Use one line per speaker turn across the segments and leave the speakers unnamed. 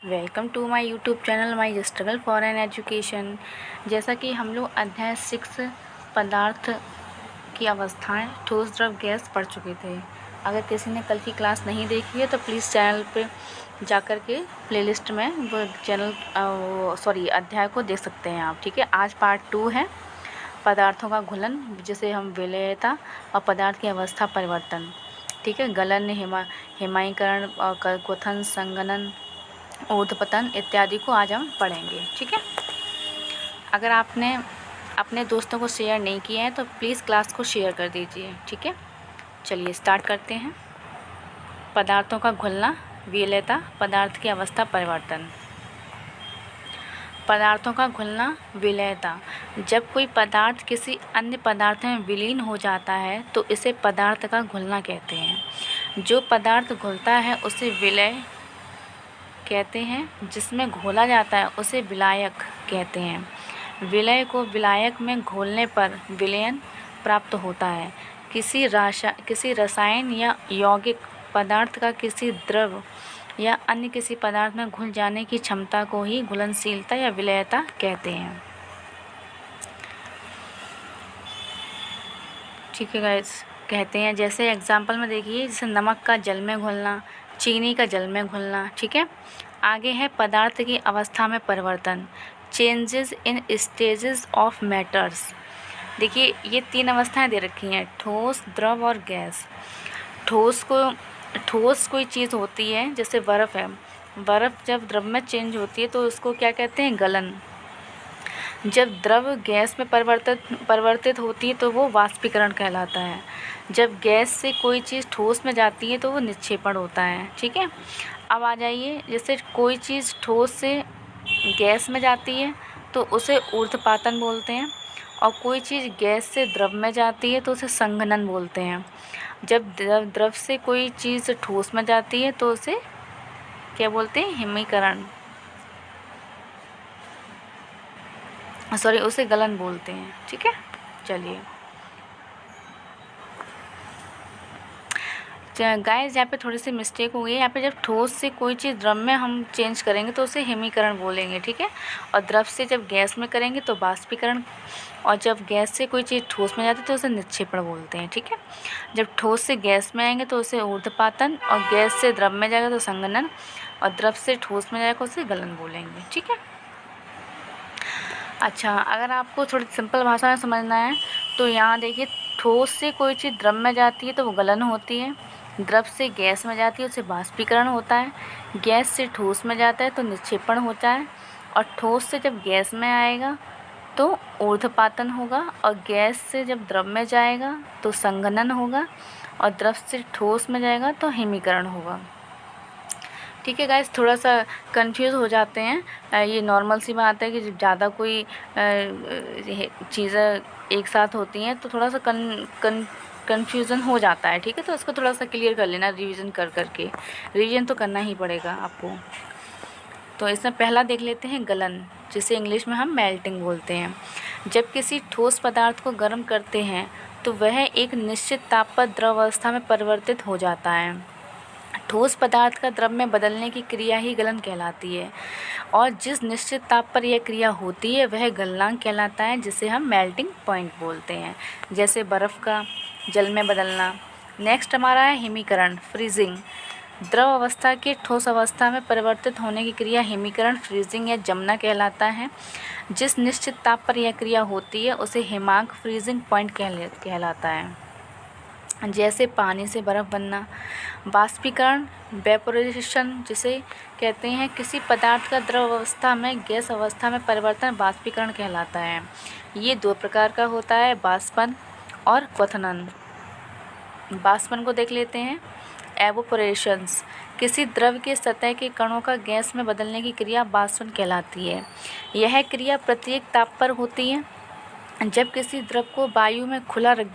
Welcome to my YouTube channel my struggle for an education. जैसा कि हम लोग अध्याय 6 पदार्थ की अवस्थाएं ठोस द्रव गैस पढ़ चुके थे। अगर किसी ने कल की क्लास नहीं देखी है तो प्लीज़ चैनल पे जाकर के प्लेलिस्ट में वो अध्याय को देख सकते हैं आप। ठीक है, आज पार्ट 2 है पदार्थों का घुलन, जिसे हम विलयता और पदार्थ की अवस्था परिवर्तन, ठीक है, गलन, हिमायीकरण और क्वथन, संघनन, ऊर्ध्वपतन इत्यादि को आज हम पढ़ेंगे। ठीक है, अगर आपने अपने दोस्तों को शेयर नहीं किया है तो प्लीज़ क्लास को शेयर कर दीजिए। ठीक है, चलिए स्टार्ट करते हैं। पदार्थों का घुलना, विलयता, पदार्थ की अवस्था परिवर्तन। पदार्थों का घुलना, विलयता। जब कोई पदार्थ किसी अन्य पदार्थ में विलीन हो जाता है तो इसे पदार्थ का घुलना कहते हैं। जो पदार्थ घुलता है उसे विलय कहते हैं, जिसमें घोला जाता है उसे विलायक कहते हैं। विलय को विलायक में घोलने पर विलयन प्राप्त होता है। किसी रसायन या यौगिक पदार्थ का किसी द्रव या अन्य किसी पदार्थ में घुल जाने की क्षमता को ही घुलनशीलता या विलयता कहते हैं। ठीक है गाइस, कहते हैं जैसे एग्जाम्पल में देखिए, जैसे नमक का जल में घुलना, चीनी का जल में घुलना। ठीक है, आगे है पदार्थ की अवस्था में परिवर्तन, changes in stages of matters. देखिए ये 3 अवस्थाएं दे रखी हैं, ठोस, द्रव और गैस। ठोस कोई चीज़ होती है, जैसे बर्फ़ है। बर्फ़ जब द्रव में चेंज होती है तो उसको क्या कहते हैं, गलन। जब द्रव गैस में परिवर्तित होती है तो वो वाष्पीकरण कहलाता है। जब गैस से कोई चीज़ ठोस में जाती है तो वो निक्षेपण होता है। ठीक है, अब आ जाइए, जैसे कोई चीज़ ठोस से गैस में जाती है तो उसे ऊर्ध्वपातन बोलते हैं, और कोई चीज़ गैस से द्रव में जाती है तो उसे संघनन बोलते हैं। जब द्रव से कोई चीज़ ठोस में जाती है तो उसे क्या बोलते हैं, हिमीकरण, उसे गलन बोलते हैं। ठीक है, चलिए गाइस, यहाँ पे थोड़ी सी मिस्टेक हो गई। यहाँ पे जब ठोस से कोई चीज़ द्रव में हम चेंज करेंगे तो उसे हिमीकरण बोलेंगे। ठीक है, और द्रव से जब गैस में करेंगे तो वाष्पीकरण, और जब गैस से कोई चीज़ ठोस में जाती है तो उसे निक्षेपण बोलते हैं। ठीक है, जब ठोस से गैस में आएंगे तो उसे ऊर्ध्वपातन, और गैस से द्रव में जाएगा तो संघनन, और द्रव से ठोस में जाएगा उसे गलन बोलेंगे। ठीक है, अच्छा, अगर आपको थोड़ी सिंपल भाषा में समझना है तो यहाँ देखिए, ठोस से कोई चीज़ द्रव में जाती है तो वो गलन होती है, द्रव से गैस में जाती है उसे वाष्पीकरण होता है, गैस से ठोस में जाता है तो निक्षेपण होता है, और ठोस से जब गैस में आएगा तो ऊर्ध्वपातन होगा, और गैस से जब द्रव में जाएगा तो संघनन होगा, और द्रव से ठोस में जाएगा तो हिमीकरण होगा। ठीक है गाइस, थोड़ा सा कंफ्यूज हो जाते हैं, ये नॉर्मल सी बात है कि जब ज़्यादा कोई चीज़ें एक साथ होती हैं तो थोड़ा सा कन्फ्यूज़न हो जाता है। ठीक है, तो इसको थोड़ा सा क्लियर कर लेना, रिवीजन करके। रिवीजन तो करना ही पड़ेगा आपको। तो इसमें पहला देख लेते हैं, गलन, जिसे इंग्लिश में हम मेल्टिंग बोलते हैं। जब किसी ठोस पदार्थ को गर्म करते हैं तो वह एक निश्चित ताप पर द्रव अवस्था में परिवर्तित हो जाता है। ठोस पदार्थ का द्रव में बदलने की क्रिया ही गलन कहलाती है, और जिस निश्चित ताप पर यह क्रिया होती है वह गलनांक कहलाता है, जिसे हम मेल्टिंग पॉइंट बोलते हैं। जैसे बर्फ़ का जल में बदलना। नेक्स्ट हमारा है हिमीकरण, फ्रीजिंग। द्रव अवस्था के ठोस अवस्था में परिवर्तित होने की क्रिया हिमीकरण, फ्रीजिंग या जमना कहलाता है। जिस निश्चित ताप पर यह क्रिया होती है उसे हिमांक, फ्रीजिंग पॉइंट कहलाता है। जैसे पानी से बर्फ़ बनना। वाष्पीकरण, वेपोराइजेशन, जिसे कहते हैं किसी पदार्थ का द्रव अवस्था में गैस अवस्था में परिवर्तन, वाष्पीकरण कहलाता है। ये 2 प्रकार का होता है, वाष्पन और क्वथनन। वाष्पन को देख लेते हैं, एवोपोरेशंस, किसी द्रव के सतह के कणों का गैस में बदलने की क्रिया वाष्पन कहलाती है। यह क्रिया प्रत्येक ताप पर होती है। जब किसी द्रव को वायु में खुला रख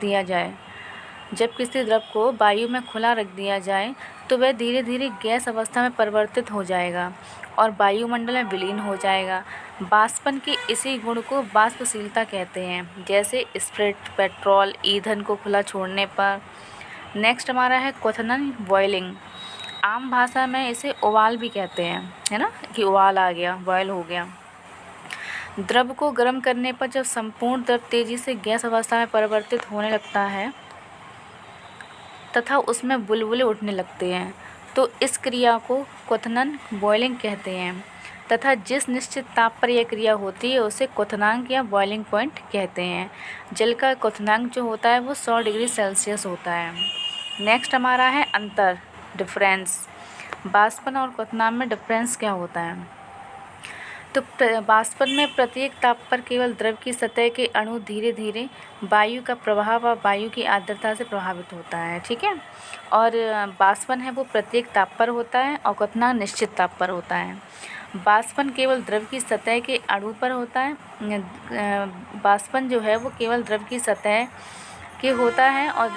दिया जाए तो वह धीरे धीरे गैस अवस्था में परिवर्तित हो जाएगा और वायुमंडल में विलीन हो जाएगा। वाष्पन के इसी गुण को वाष्पशीलता कहते हैं, जैसे स्प्रेट पेट्रोल ईंधन को खुला छोड़ने पर। नेक्स्ट हमारा है क्वथनन, बॉइलिंग। आम भाषा में इसे उबाल भी कहते हैं, है ना, कि उबाल आ गया, बॉयल हो गया। द्रव को गर्म करने पर जब संपूर्ण द्रव तेजी से गैस अवस्था में परिवर्तित होने लगता है तथा उसमें बुलबुले उठने लगते हैं तो इस क्रिया को क्वथनन, बॉइलिंग कहते हैं तथा जिस निश्चित ताप पर यह क्रिया होती है उसे क्वथनांक या बॉइलिंग पॉइंट कहते हैं। जल का क्वथनांक जो होता है वो 100 डिग्री सेल्सियस होता है। नेक्स्ट हमारा है अंतर, डिफरेंस। वाष्पन और क्वथनांक में डिफरेंस क्या होता है? तो वाष्पन में प्रत्येक ताप पर केवल द्रव की सतह के अणु धीरे धीरे वायु का प्रवाह व वायु की आर्द्रता से प्रभावित होता है, ठीक है। और वाष्पन है वो प्रत्येक ताप पर होता है और क्वथनांक निश्चित ताप पर होता है। वाष्पन केवल द्रव की सतह के अणु पर होता है। वाष्पन जो है वो केवल द्रव की सतह के होता है और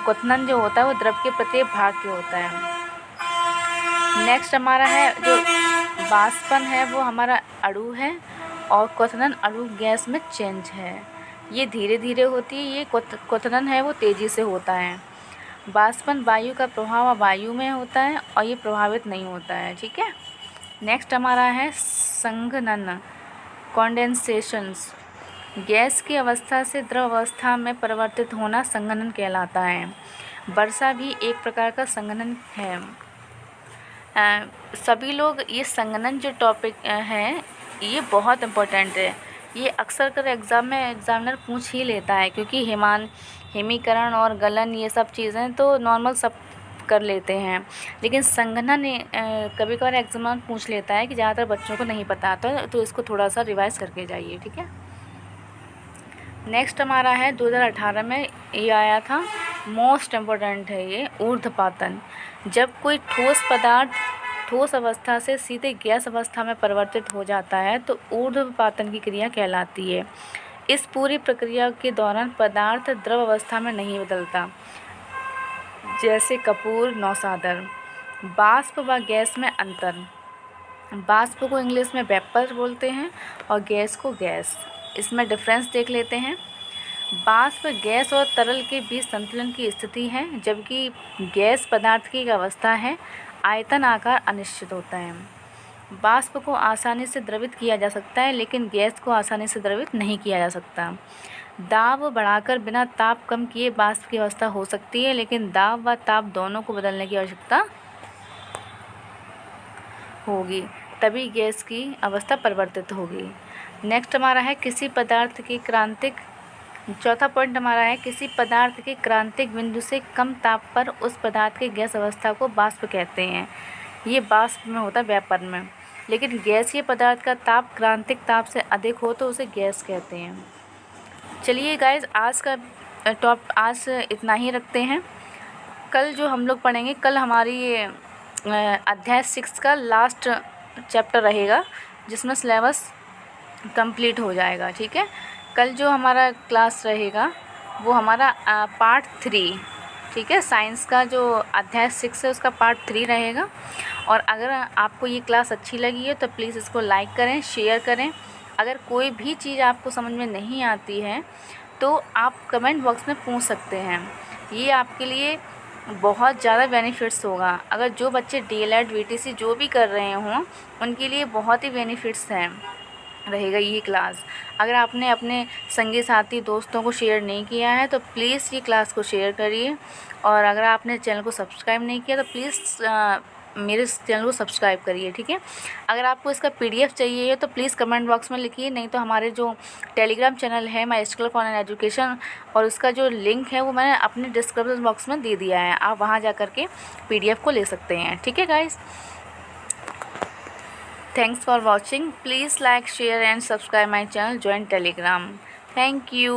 क्वथनन जो होता है वो द्रव के प्रत्येक भाग के होता है। नेक्स्ट हमारा है जो वाष्पन है वो हमारा अणु है और क्वथनन अणु गैस में चेंज है, ये धीरे धीरे होती है। ये क्वथनन है वो तेज़ी से होता है। वाष्पन वायु का प्रभाव वायु में होता है और ये प्रभावित नहीं होता है, ठीक है। नेक्स्ट हमारा है संघनन, कॉन्डेंसेशंस। गैस की अवस्था से द्रव अवस्था में परिवर्तित होना संघनन कहलाता है। वर्षा भी एक प्रकार का संघनन है। सभी लोग ये संघनन जो टॉपिक है ये बहुत इम्पोर्टेंट है। ये अक्सर कर एग्ज़ाम में एग्ज़ामिनर पूछ ही लेता है क्योंकि हिमीकरण और गलन ये सब चीज़ें तो नॉर्मल सब कर लेते हैं, लेकिन संघनन कभी कभार एग्जामिनर पूछ लेता है कि ज़्यादातर बच्चों को नहीं पता आता, तो इसको थोड़ा सा रिवाइज करके जाइए, ठीक है। नेक्स्ट हमारा है 2018 में ये आया था, मोस्ट इम्पोर्टेंट है ये, ऊर्ध्वपातन। जब कोई ठोस पदार्थ ठोस अवस्था से सीधे गैस अवस्था में परिवर्तित हो जाता है तो ऊर्ध्वपातन की क्रिया कहलाती है। इस पूरी प्रक्रिया के दौरान पदार्थ द्रव अवस्था में नहीं बदलता, जैसे कपूर, नौसादर। वाष्प व गैस में अंतर। वाष्प को इंग्लिश में वेपर बोलते हैं और गैस को गैस। इसमें डिफरेंस देख लेते हैं। वाष्प गैस और तरल के बीच संतुलन की स्थिति है, जबकि गैस पदार्थ की एक अवस्था है, आयतन आकार अनिश्चित होता है। वाष्प को आसानी से द्रवित किया जा सकता है लेकिन गैस को आसानी से द्रवित नहीं किया जा सकता। दाब बढ़ाकर बिना ताप कम किए वाष्प की अवस्था हो सकती है, लेकिन दाब व ताप दोनों को बदलने की आवश्यकता होगी, तभी गैस की अवस्था परिवर्तित होगी। नेक्स्ट हमारा है किसी पदार्थ की क्रांतिक। चौथा पॉइंट हमारा है किसी पदार्थ के क्रांतिक बिंदु से कम ताप पर उस पदार्थ की गैस अवस्था को वाष्प कहते हैं। ये वाष्प में होता है, वेपर में। लेकिन गैसीय पदार्थ का ताप क्रांतिक ताप से अधिक हो तो उसे गैस कहते हैं। चलिए गाइज, आज इतना ही रखते हैं। कल जो हम लोग पढ़ेंगे, कल हमारी अध्याय 6 का लास्ट चैप्टर रहेगा जिसमें सिलेबस कंप्लीट हो जाएगा, ठीक है। कल जो हमारा क्लास रहेगा वो हमारा पार्ट 3, ठीक है, साइंस का जो अध्याय 6 है उसका पार्ट 3 रहेगा। और अगर आपको ये क्लास अच्छी लगी है तो प्लीज़ इसको लाइक करें, शेयर करें। अगर कोई भी चीज़ आपको समझ में नहीं आती है तो आप कमेंट बॉक्स में पूछ सकते हैं, ये आपके लिए बहुत ज़्यादा बेनिफिट्स होगा। अगर जो बच्चे DLED VTC जो भी कर रहे हों उनके लिए बहुत ही बेनिफिट्स हैं रहेगा ये क्लास। अगर आपने अपने संगी साथी दोस्तों को शेयर नहीं किया है तो प्लीज़ ये क्लास को शेयर करिए। और अगर आपने चैनल को सब्सक्राइब नहीं किया तो प्लीज़ मेरे चैनल को सब्सक्राइब करिए, ठीक है। अगर आपको इसका PDF चाहिए तो प्लीज़ कमेंट बॉक्स में लिखिए, नहीं तो हमारे जो टेलीग्राम चैनल है my school of online education, और उसका जो लिंक है वो मैंने अपने डिस्क्रिप्शन बॉक्स में दे दिया है, आप वहाँ जा कर के PDF को ले सकते हैं, ठीक है guys. Thanks for watching. Please like, share and subscribe my channel. Join Telegram. Thank you.